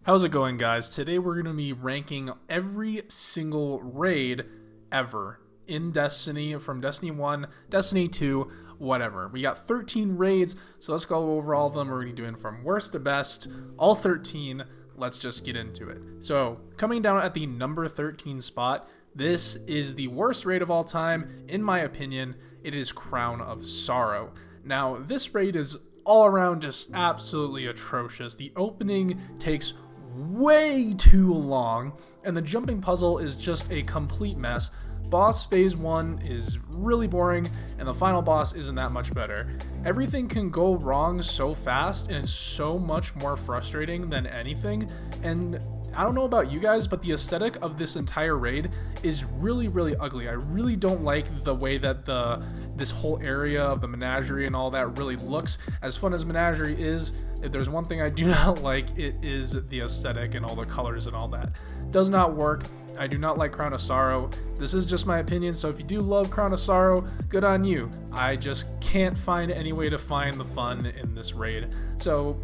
How's it going, guys? Today we're going to be ranking every single raid ever in Destiny, from Destiny 1, Destiny 2, whatever. We got 13 raids, so let's go over all of them. We're going to be doing from worst to best, all 13. Let's just get into it. So, coming down at the number 13 spot, this is the worst raid of all time, in my opinion. It is Crown of Sorrow. Now, this raid is all around just absolutely atrocious. The opening takes way too long, and the jumping puzzle is just a complete mess. Boss phase 1 is really boring, and the final boss isn't that much better. Everything can go wrong so fast, and it's so much more frustrating than anything. And I don't know about you guys, but the aesthetic of this entire raid is really ugly. I really don't like the way that this whole area of the menagerie and all that really looks. As fun as menagerie is, if there's one thing I do not like, it is the aesthetic and all the colors and all that. Does not work. I do not like Crown of Sorrow. This is just my opinion, so if you do love Crown of Sorrow, good on you. I just can't find any way to find the fun in this raid. So,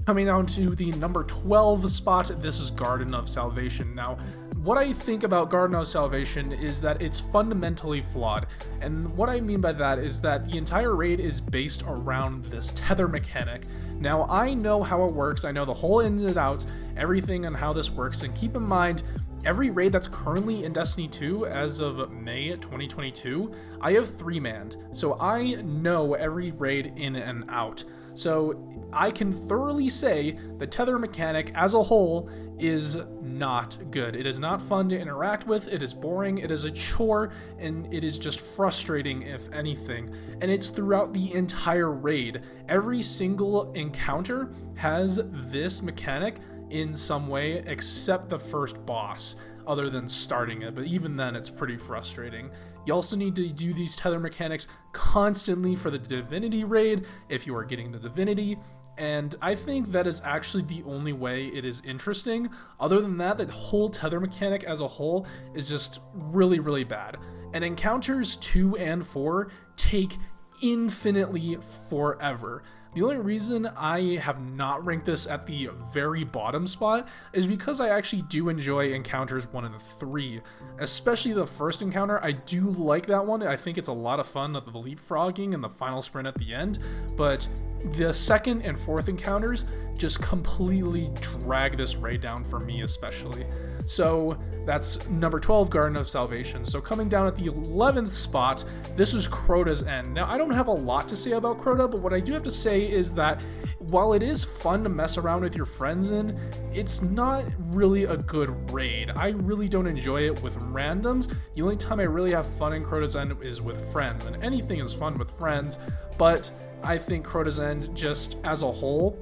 coming down to the number 12 spot, this is Garden of Salvation. Now, what I think about Garden of Salvation is that it's fundamentally flawed. And what I mean by that is that the entire raid is based around this tether mechanic. Now, I know how it works. I know the whole ins and outs, everything on how this works. And keep in mind, every raid that's currently in Destiny 2 as of May 2022, I have 3-manned. So I know every raid in and out. So I can thoroughly say the tether mechanic as a whole is not good. It is not fun to interact with, it is boring, it is a chore, and it is just frustrating if anything. And it's throughout the entire raid. Every single encounter has this mechanic in some way except the first boss, other than starting it, but even then it's pretty frustrating. You also need to do these tether mechanics constantly for the Divinity raid if you are getting the Divinity, and I think that is actually the only way it is interesting. Other than that, the whole tether mechanic as a whole is just really bad. And encounters 2 and 4 take infinitely forever. The only reason I have not ranked this at the very bottom spot is because I actually do enjoy encounters 1 and 3. Especially the first encounter, I do like that one. I think it's a lot of fun with the leapfrogging and the final sprint at the end, but the second and fourth encounters just completely drag this raid down for me especially. So that's number 12, Garden of Salvation. So coming down at the 11th spot, this is Crota's End. Now, I don't have a lot to say about Crota, but what I do have to say is that while it is fun to mess around with your friends in, it's not really a good raid. I really don't enjoy it with randoms. The only time I really have fun in Crota's End is with friends, and anything is fun with friends, but I think Crota's End, just as a whole,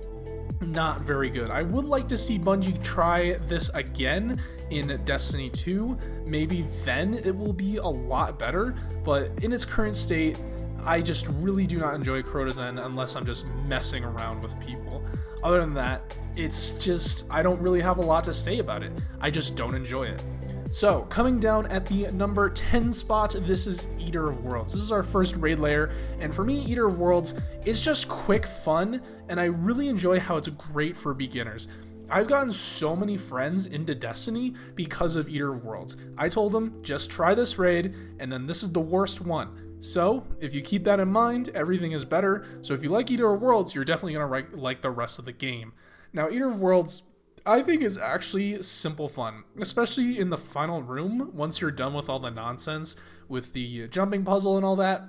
not very good. I would like to see Bungie try this again in Destiny 2. Maybe then it will be a lot better, but in its current state, I just really do not enjoy Crota's End unless I'm just messing around with people. Other than that, it's just, I don't really have a lot to say about it. I just don't enjoy it. So, coming down at the number 10 spot, this is Eater of Worlds. This is our first raid layer, and for me, Eater of Worlds is just quick fun, and I really enjoy how it's great for beginners. I've gotten so many friends into Destiny because of Eater of Worlds. I told them, just try this raid, and then this is the worst one. So, if you keep that in mind, everything is better. So if you like Eater of Worlds, you're definitely going to like the rest of the game. Now, Eater of Worlds, I think, is actually simple fun, especially in the final room. Once you're done with all the nonsense with the jumping puzzle and all that,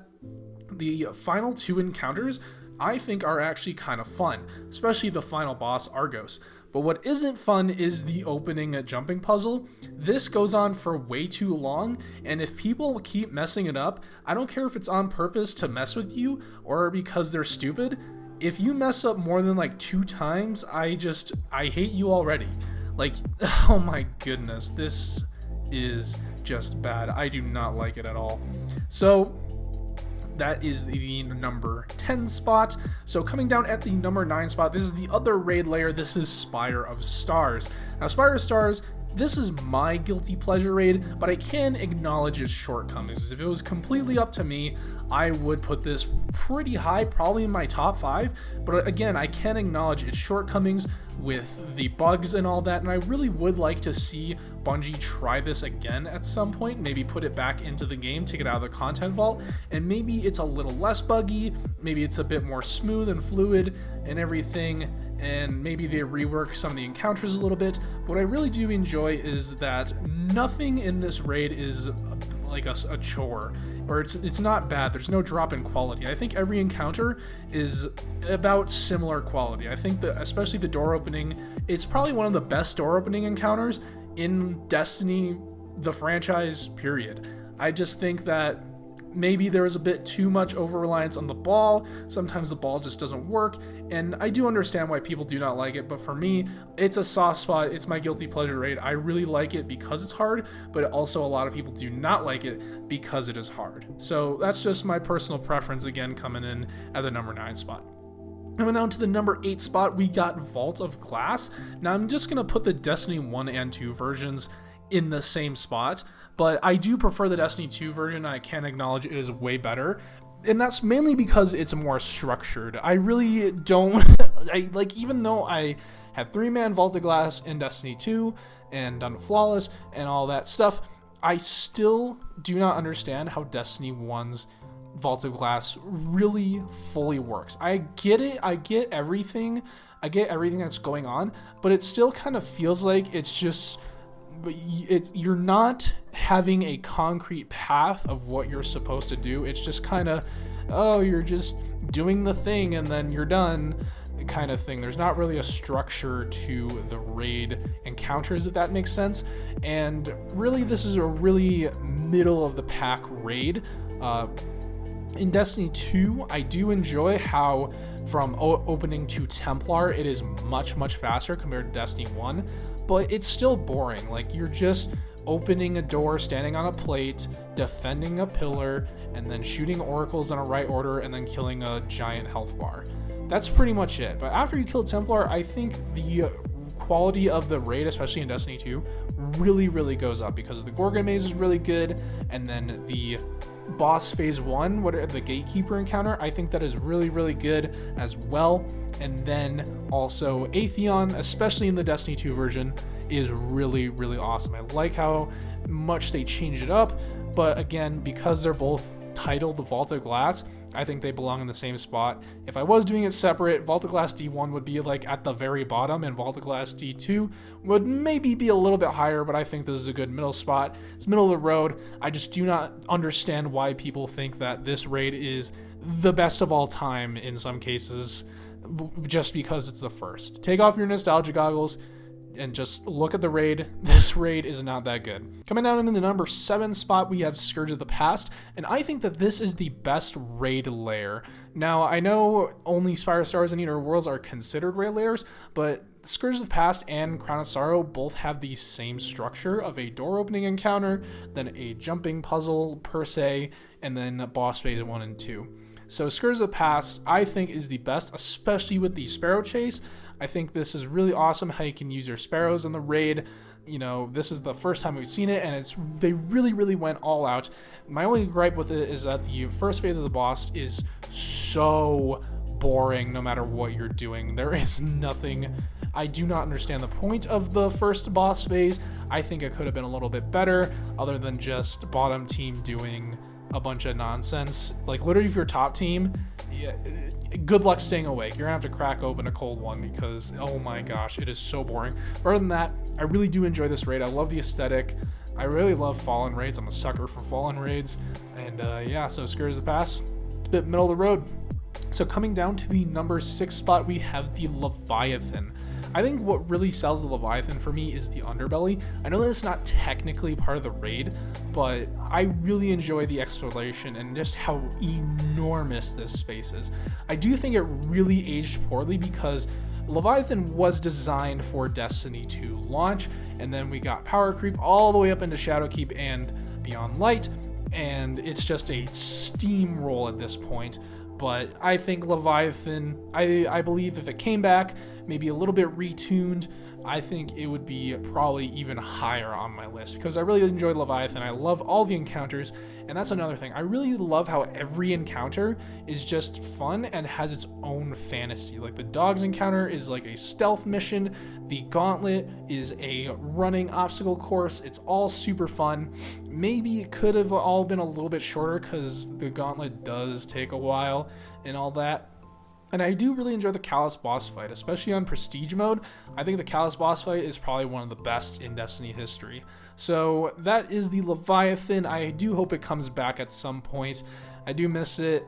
the final 2 encounters I think are actually kind of fun, especially the final boss, Argos. But what isn't fun is the opening jumping puzzle. This goes on for way too long, and if people keep messing it up, I don't care if it's on purpose to mess with you or because they're stupid. If you mess up more than like 2 times, I hate you already. Like, oh my goodness, this is just bad. I do not like it at all. So that is the number 10 spot. So coming down at the number 9 spot, this is the other raid layer. This is Spire of Stars. Now, Spire of Stars This is my guilty pleasure raid, but I can acknowledge its shortcomings. If it was completely up to me, I would put this pretty high, probably in my top 5, but again, I can acknowledge its shortcomings with the bugs and all that, and I really would like to see Bungie try this again at some point, maybe put it back into the game, take it out of the content vault, and maybe it's a little less buggy, maybe it's a bit more smooth and fluid and everything, and maybe they rework some of the encounters a little bit. But what I really do enjoy is that nothing in this raid is like a chore, or it's not bad. There's no drop in quality. I think every encounter is about similar quality. I think that especially the door opening, it's probably one of the best door opening encounters in Destiny, the franchise, period. I just think that maybe there was a bit too much over-reliance on the ball. Sometimes the ball just doesn't work, and I do understand why people do not like it, but for me, it's a soft spot. It's my guilty pleasure raid. I really like it because it's hard, but also a lot of people do not like it because it is hard. So that's just my personal preference, again, coming in at the number 9 spot. Coming down to the number 8 spot, we got Vault of Glass. Now, I'm just going to put the Destiny 1 and 2 versions in the same spot, but I do prefer the Destiny 2 version. I can acknowledge it is way better, and that's mainly because it's more structured. I really don't even though I have 3-man Vault of Glass in Destiny 2 and done flawless and all that stuff, I still do not understand how Destiny 1's Vault of Glass really fully works. I get it, I get everything that's going on, but it still kind of feels like it's just, you're not having a concrete path of what you're supposed to do. It's just kind of, oh, you're just doing the thing and then you're done kind of thing. There's not really a structure to the raid encounters, if that makes sense. And really, this is a really middle of the pack raid. In Destiny 2, I do enjoy how from opening to Templar, it is much faster compared to Destiny 1, but it's still boring. Like, you're just opening a door, standing on a plate, defending a pillar, and then shooting oracles in a right order, and then killing a giant health bar. That's pretty much it. But after you kill Templar, I think the quality of the raid, especially in Destiny 2, really goes up, because the Gorgon Maze is really good, and then the boss phase 1, the gatekeeper encounter, I think that is really good as well. And then also Atheon, especially in the Destiny 2 version, is really awesome. I like how much they changed it up, but again, because they're both titled the Vault of Glass, I think they belong in the same spot. If I was doing it separate, Vault of Glass D1 would be like at the very bottom, and Vault of Glass D2 would maybe be a little bit higher, but I think this is a good middle spot. It's middle of the road. I just do not understand why people think that this raid is the best of all time in some cases, just because it's the first. Take off your nostalgia goggles and just look at the raid. This raid is not that good. Coming down into the number 7 spot, we have Scourge of the Past, and I think that this is the best raid layer. Now, I know only Spire of Stars and Eater Worlds are considered raid layers, but Scourge of the Past and Crown of Sorrow both have the same structure of a door opening encounter, then a jumping puzzle per se, and then boss phase 1 and 2. So Scourge of the Past, I think, is the best, especially with the Sparrow Chase. I think this is really awesome how you can use your sparrows in the raid. You know, this is the first time we've seen it, and they really went all out. My only gripe with it is that the first phase of the boss is so boring no matter what you're doing. There is nothing. I do not understand the point of the first boss phase. I think it could have been a little bit better, other than just bottom team doing a bunch of nonsense. Like, literally, if you're top team, good luck staying awake. You're gonna have to crack open a cold one, because oh my gosh, it is so boring. But other than that, I really do enjoy this raid. I love the aesthetic. I really love Fallen raids. I'm a sucker for Fallen raids. And yeah, so Scourge of the Past, it's a bit middle of the road. So coming down to the number 6 spot, we have the Leviathan. I think what really sells the Leviathan for me is the underbelly. I know that it's not technically part of the raid, but I really enjoy the exploration and just how enormous this space is. I do think it really aged poorly, because Leviathan was designed for Destiny 2 launch, and then we got power creep all the way up into Shadowkeep and Beyond Light, and it's just a steamroll at this point. But I think Leviathan, I believe if it came back, maybe a little bit retuned, I think it would be probably even higher on my list because I really enjoyed Leviathan. I love all the encounters, and that's another thing. I really love how every encounter is just fun and has its own fantasy. Like the dogs encounter is like a stealth mission. The gauntlet is a running obstacle course. It's all super fun. Maybe it could have all been a little bit shorter because the gauntlet does take a while and all that. And I do really enjoy the Callous boss fight, especially on Prestige mode. I think the Callous boss fight is probably one of the best in Destiny history. So that is the Leviathan. I do hope it comes back at some point. I do miss it.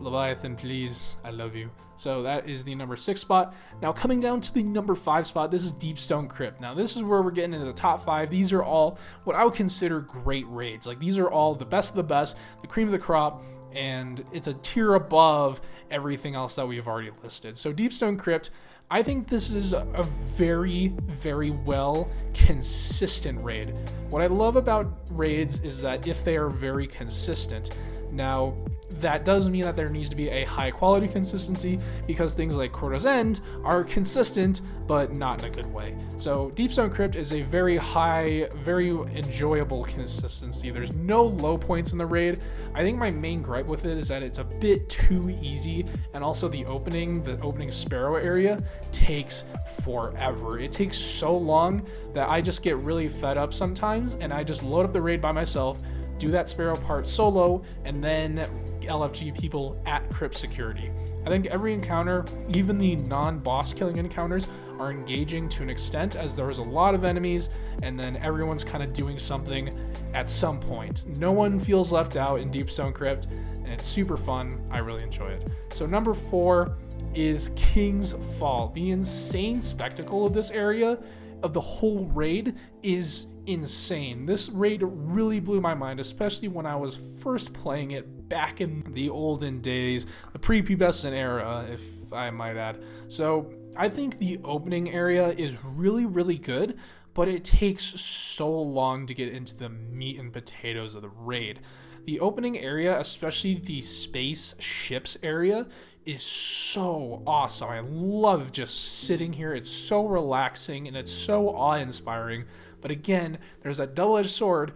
Leviathan, please. I love you. So that is the number 6 spot. Now coming down to the number 5 spot, this is Deepstone Crypt. Now this is where we're getting into the top 5. These are all what I would consider great raids. Like these are all the best of the best, the cream of the crop, and it's a tier above everything else that we have already listed. So Deepstone Crypt, I think this is a very, very well consistent raid. What I love about raids is that if they are very consistent, now that doesn't mean that there needs to be a high quality consistency because things like Crota's End are consistent, but not in a good way. So Deepstone Crypt is a very high, very enjoyable consistency. There's no low points in the raid. I think my main gripe with it is that it's a bit too easy, and also the opening Sparrow area takes forever. It takes so long that I just get really fed up sometimes, and I just load up the raid by myself, do that Sparrow part solo, and then LFG people at Crypt security. I think every encounter, even the non-boss killing encounters, are engaging to an extent as there is a lot of enemies and then everyone's kind of doing something at some point. No one feels left out in Deepstone Crypt, and it's super fun. I really enjoy it. So number 4 is King's Fall. The insane spectacle of this area, of the whole raid, is insane. This raid really blew my mind, especially when I was first playing it back in the olden days, the pre-pubescent era, if I might add. So I think the opening area is really, really good, but it takes so long to get into the meat and potatoes of the raid. The opening area, especially the space ships area, is so awesome. I love just sitting here. It's so relaxing and it's so awe-inspiring. But again, there's that double-edged sword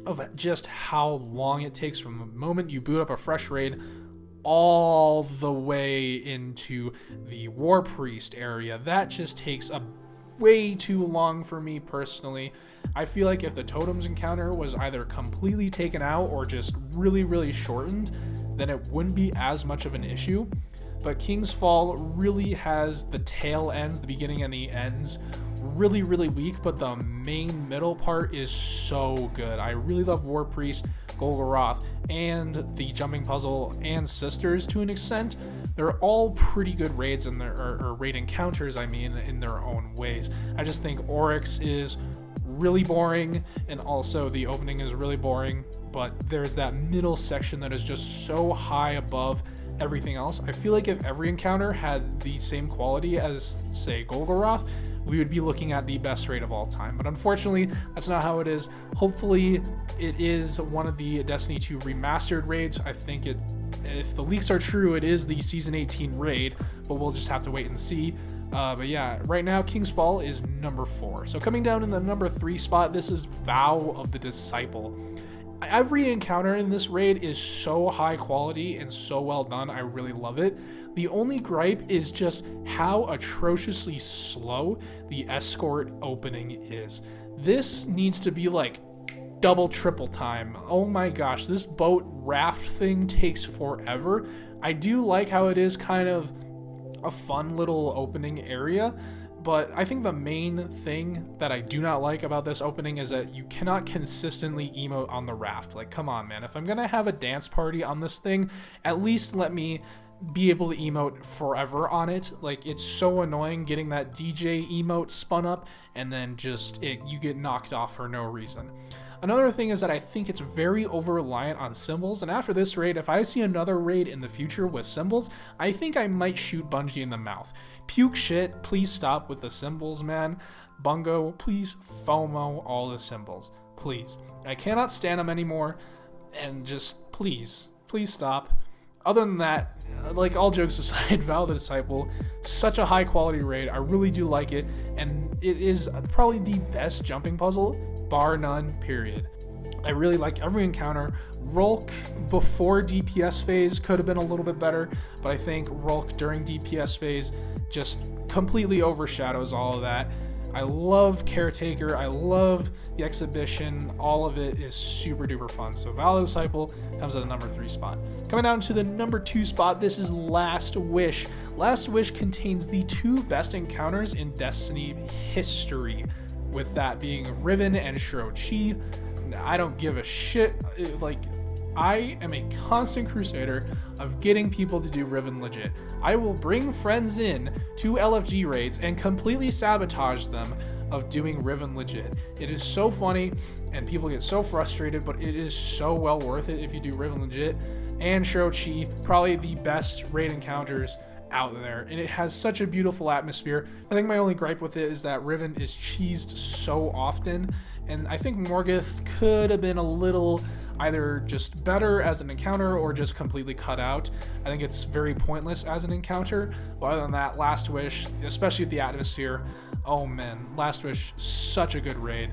of just how long it takes from the moment you boot up a fresh raid all the way into the War Priest area. That just takes a way too long for me personally. I feel like if the totems encounter was either completely taken out or just really, really shortened, then it wouldn't be as much of an issue. But King's Fall really has the tail ends, the beginning and the ends, really, really weak, but the main middle part is so good. I really love War Priest, Golgoroth, and the Jumping Puzzle and Sisters to an extent. They're all pretty good raids in their, or raid encounters, I mean, in their own ways. I just think Oryx is really boring, and also the opening is really boring, but there's that middle section that is just so high above everything else. I feel like if every encounter had the same quality as, say, Golgoroth, we would be looking at the best raid of all time. But unfortunately, that's not how it is. Hopefully, it is one of the Destiny 2 remastered raids. I think it, if the leaks are true, it is the Season 18 raid, but we'll just have to wait and see. But yeah, right now, King's Fall is number 4. So coming down in the number 3 spot, this is Vow of the Disciple. Every encounter in this raid is so high quality and so well done. I really love it. The only gripe is just how atrociously slow the escort opening is. This needs to be like double, triple time. Oh my gosh, this boat raft thing takes forever. I do like how it is kind of a fun little opening area, but I think the main thing that I do not like about this opening is that you cannot consistently emote on the raft. Like, come on, man. If I'm gonna have a dance party on this thing, at least let me be able to emote forever on it. Like, it's so annoying getting that DJ emote spun up and then just you get knocked off for no reason. Another thing is that I think it's very over-reliant on symbols, and after this raid, if I see another raid in the future with symbols, I think I might shoot Bungie in the mouth. Puke shit, please stop with the symbols, man. Bungo, please FOMO all the symbols. Please. I cannot stand them anymore, and just please stop. other than that, like all jokes aside, Val the Disciple, such a high quality raid. I really do like it, and it is probably the best jumping puzzle, bar none, period. I really like every encounter. Rulk before DPS phase could have been a little bit better, but I think Rulk during DPS phase just completely overshadows all of that. I love Caretaker, I love the exhibition, all of it is super duper fun. So Val the Disciple comes at the number 3 spot. Coming down to the number 2 spot, this is Last Wish. Last Wish contains the 2 best encounters in Destiny history, with that being Riven and Shuro-Chi. I don't give a shit, like, I am a constant crusader of getting people to do Riven legit. I will bring friends in to LFG raids and completely sabotage them of doing Riven legit. It is so funny and people get so frustrated, but it is so well worth it if you do Riven legit. And Shuro-Chi, probably the best raid encounters out there, and it has such a beautiful atmosphere. I think my only gripe with it is that Riven is cheesed so often, and I think Morgoth could have been a little either just better as an encounter or just completely cut out. I think it's very pointless as an encounter. But other than that, Last Wish, especially with the atmosphere, oh man, Last Wish, such a good raid.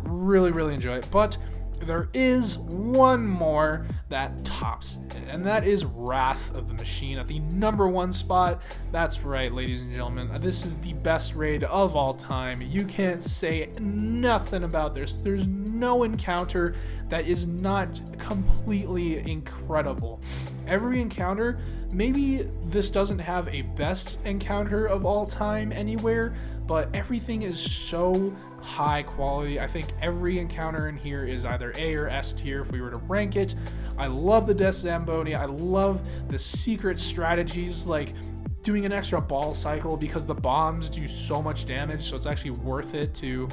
Really enjoy it. But there is one more that tops it, and that is Wrath of the Machine at the number 1 spot. That's right, ladies and gentlemen, this is the best raid of all time. You can't say nothing about this. There's no encounter that is not completely incredible. Every encounter, maybe this doesn't have a best encounter of all time anywhere, but everything is so high quality. I think every encounter in here is either A or S tier if we were to rank it. I love the Death Zamboni. I love the secret strategies, like doing an extra ball cycle because the bombs do so much damage, so it's actually worth it to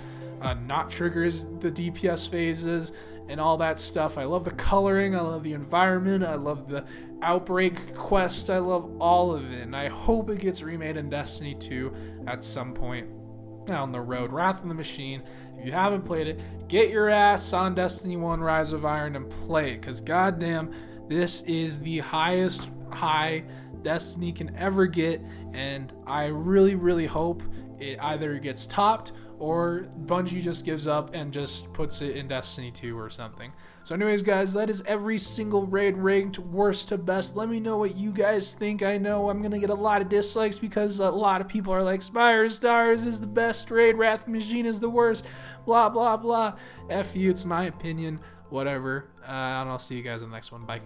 not trigger the DPS phases and all that stuff. I love the coloring, I love the environment, I love the Outbreak quest, I love all of it, and I hope it gets remade in Destiny 2 at some point down the road. Wrath of the Machine, if you haven't played it, get your ass on Destiny 1 Rise of Iron and play it, because goddamn, this is the highest high Destiny can ever get, and I really hope it either gets topped or Bungie just gives up and just puts it in Destiny 2 or something. So anyways, guys, that is every single raid ranked worst to best. Let me know what you guys think. I know I'm going to get a lot of dislikes because a lot of people are like, Spire of Stars is the best raid, Wrath of the Machine is the worst, blah, blah, blah. F you, it's my opinion, whatever. And I'll see you guys in the next one. Bye.